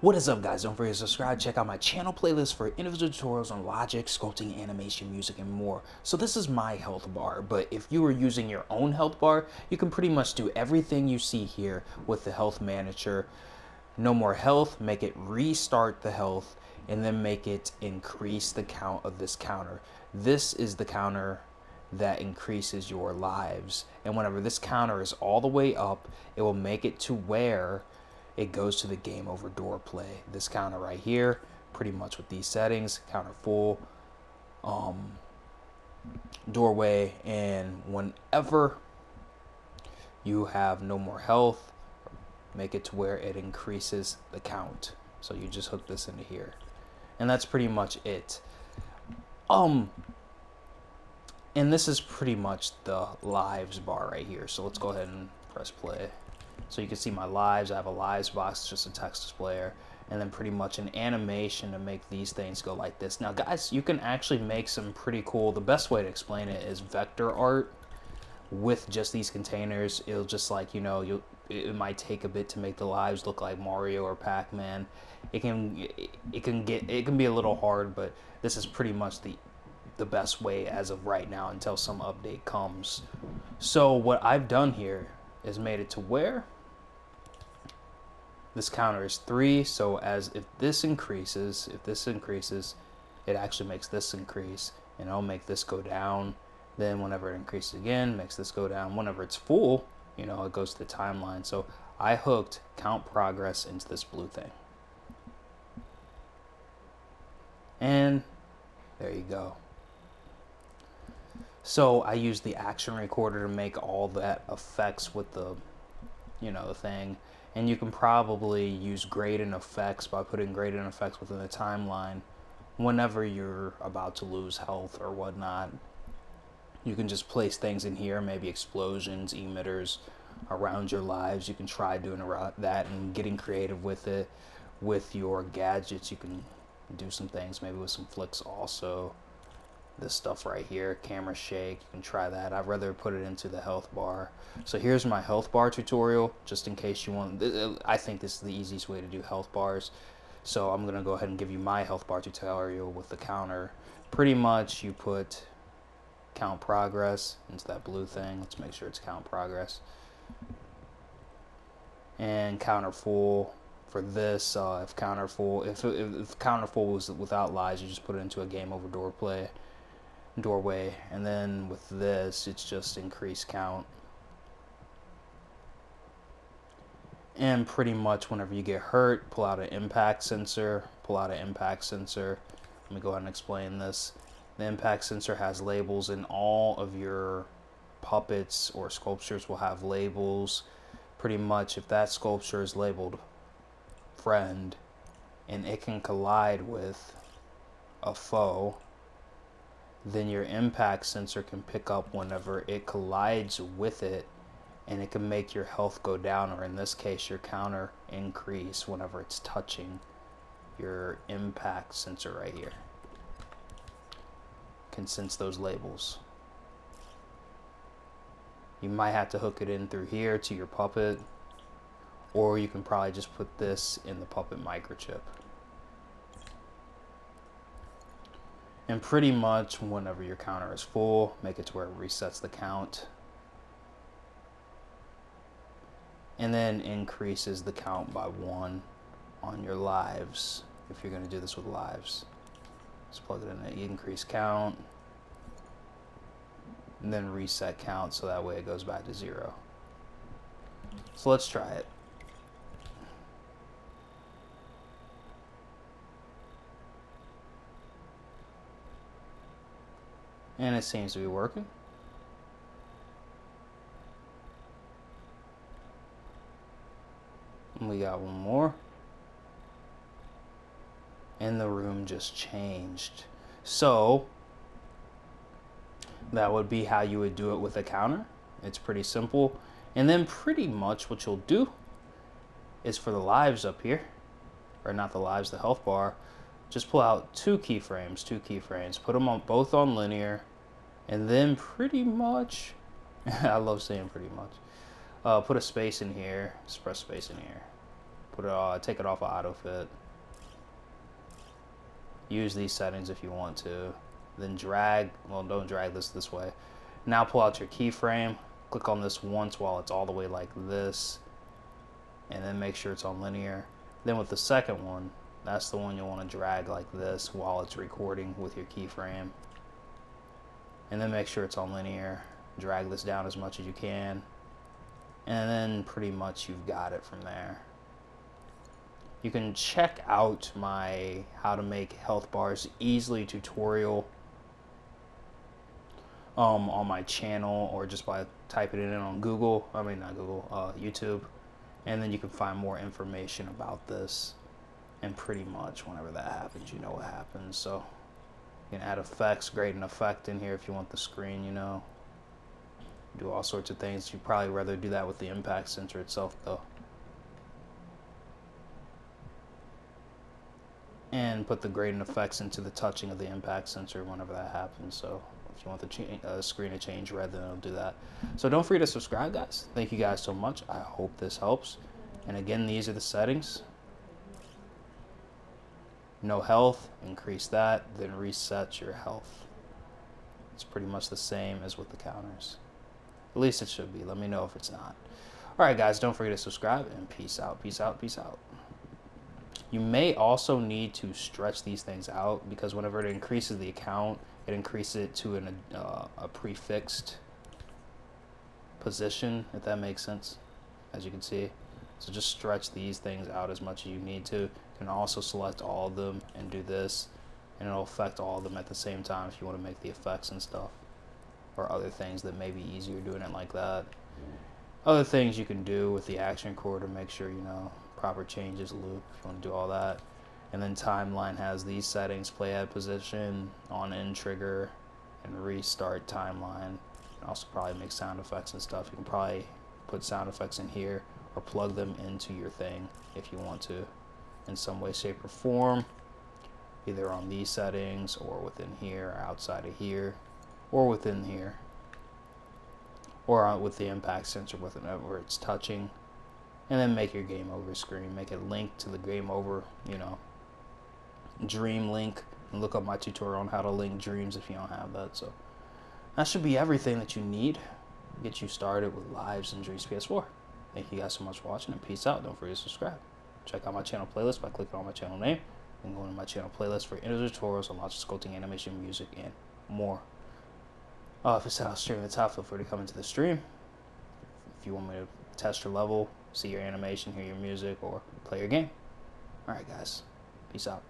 What is up, guys? Don't forget to subscribe. Check out my channel playlist for individual tutorials on logic, sculpting, animation, music, and more. So this is my health bar, but if you were using your own health bar, you can pretty much do everything you see here with the health manager. No more health, make it restart the health, and then make it increase the count of this counter. This is the counter that increases your lives. And whenever this counter is all the way up, it will make it to where it goes to the game over door play. This counter right here, pretty much with these settings, counter full, doorway, and whenever you have no more health, make it to where it increases the count. So you just hook this into here. And that's pretty much it. And this is pretty much the lives bar right here. So let's go ahead and press play. So you can see my lives. I have a lives box, just a text displayer, and then pretty much an animation to make these things go like this. Now, guys, you can actually make some pretty cool. The best way to explain it is vector art with just these containers. It'll just like, you know, it might take a bit to make the lives look like Mario or Pac-Man. It can be a little hard, but this is pretty much the best way as of right now until some update comes. So what I've done here is made it to where this counter is 3. So as if this increases, it actually makes this increase, and I'll make this go down. Then whenever it increases again, makes this go down. Whenever it's full, you know, it goes to the timeline. So I hooked count progress into this blue thing. And there you go. So I use the action recorder to make all that effects with the, you know, the thing. And you can probably use gradient effects by putting gradient effects within the timeline whenever you're about to lose health or whatnot. You can just place things in here, maybe explosions, emitters around your lives. You can try doing that and getting creative with it. With your gadgets, you can do some things, maybe with some flicks also. This stuff right here, camera shake, you can try that. I'd rather put it into the health bar. So here's my health bar tutorial, just in case you want. I think this is the easiest way to do health bars. So I'm gonna go ahead and give you my health bar tutorial with the counter. Pretty much you put count progress into that blue thing. Let's make sure it's count progress. And counter full for this, if counter full was without lies, you just put it into a game over doorway, and then with this it's just increase count. And pretty much whenever you get hurt, pull out an impact sensor. Let me go ahead and explain this. The impact sensor has labels, and all of your puppets or sculptures will have labels. Pretty much if that sculpture is labeled friend and it can collide with a foe, then your impact sensor can pick up whenever it collides with it, and it can make your health go down, or in this case your counter increase whenever it's touching your impact sensor right here. Can sense those labels. You might have to hook it in through here to your puppet, or you can probably just put this in the puppet microchip. And pretty much whenever your counter is full, make it to where it resets the count. And then increases the count by 1 on your lives, if you're going to do this with lives. Just plug it in the increase count, and then reset count, so that way it goes back to 0. So let's try it. And it seems to be working. And we got one more. And the room just changed. So that would be how you would do it with a counter. It's pretty simple. And then pretty much what you'll do is for the lives up here, or not the lives, the health bar, just pull out two keyframes, put them on both on linear, and then pretty much, I love saying pretty much, put a space in here, just press space in here, Put it take it off of auto fit. Use these settings if you want to. Then drag, well, don't drag this way. Now pull out your keyframe. Click on this once while it's all the way like this. And then make sure it's on linear. Then with the second one, that's the one you'll want to drag like this while it's recording with your keyframe. And then make sure it's on linear. Drag this down as much as you can. And then pretty much you've got it from there. You can check out my how to make health bars easily tutorial on my channel, or just by typing it in on Google. I mean, not Google, YouTube. And then you can find more information about this. And pretty much whenever that happens, you know what happens. So you can add effects, grade an effect in here if you want the screen, you know. Do all sorts of things. You'd probably rather do that with the impact sensor itself though. And put the gradient effects into the touching of the impact sensor whenever that happens. So if you want the screen to change red, then it'll do that. So don't forget to subscribe, guys. Thank you guys so much. I hope this helps. And again, these are the settings. No health, increase that, then reset your health. It's pretty much the same as with the counters. At least it should be. Let me know if it's not. Alright guys, don't forget to subscribe, and peace out, peace out, peace out. You may also need to stretch these things out, because whenever it increases the account, it increases it to a prefixed position, if that makes sense, as you can see. So just stretch these things out as much as you need to. You can also select all of them and do this, and it'll affect all of them at the same time if you want to make the effects and stuff, or other things that may be easier doing it like that. Other things you can do with the action core to make sure, you know, proper changes loop if you want to do all that. And then timeline has these settings: playhead position, on end trigger, and restart timeline. You can also probably make sound effects and stuff. You can probably put sound effects in here or plug them into your thing if you want to in some way, shape, or form, either on these settings or within here, or outside of here, or within here, or with the impact sensor where it's touching. And then make your game over screen, make it link to the game over, you know, dream link, and look up my tutorial on how to link dreams if you don't have that. So that should be everything that you need to get you started with Lives and Dreams PS4. Thank you guys so much for watching, and peace out. Don't forget to subscribe. Check out my channel playlist by clicking on my channel name and going to my channel playlist for internet tutorials on lots of sculpting, animation, music, and more. If it's out stream at the top, feel free to come into the stream. If you want me to test your level, see your animation, hear your music, or play your game. Alright guys, peace out.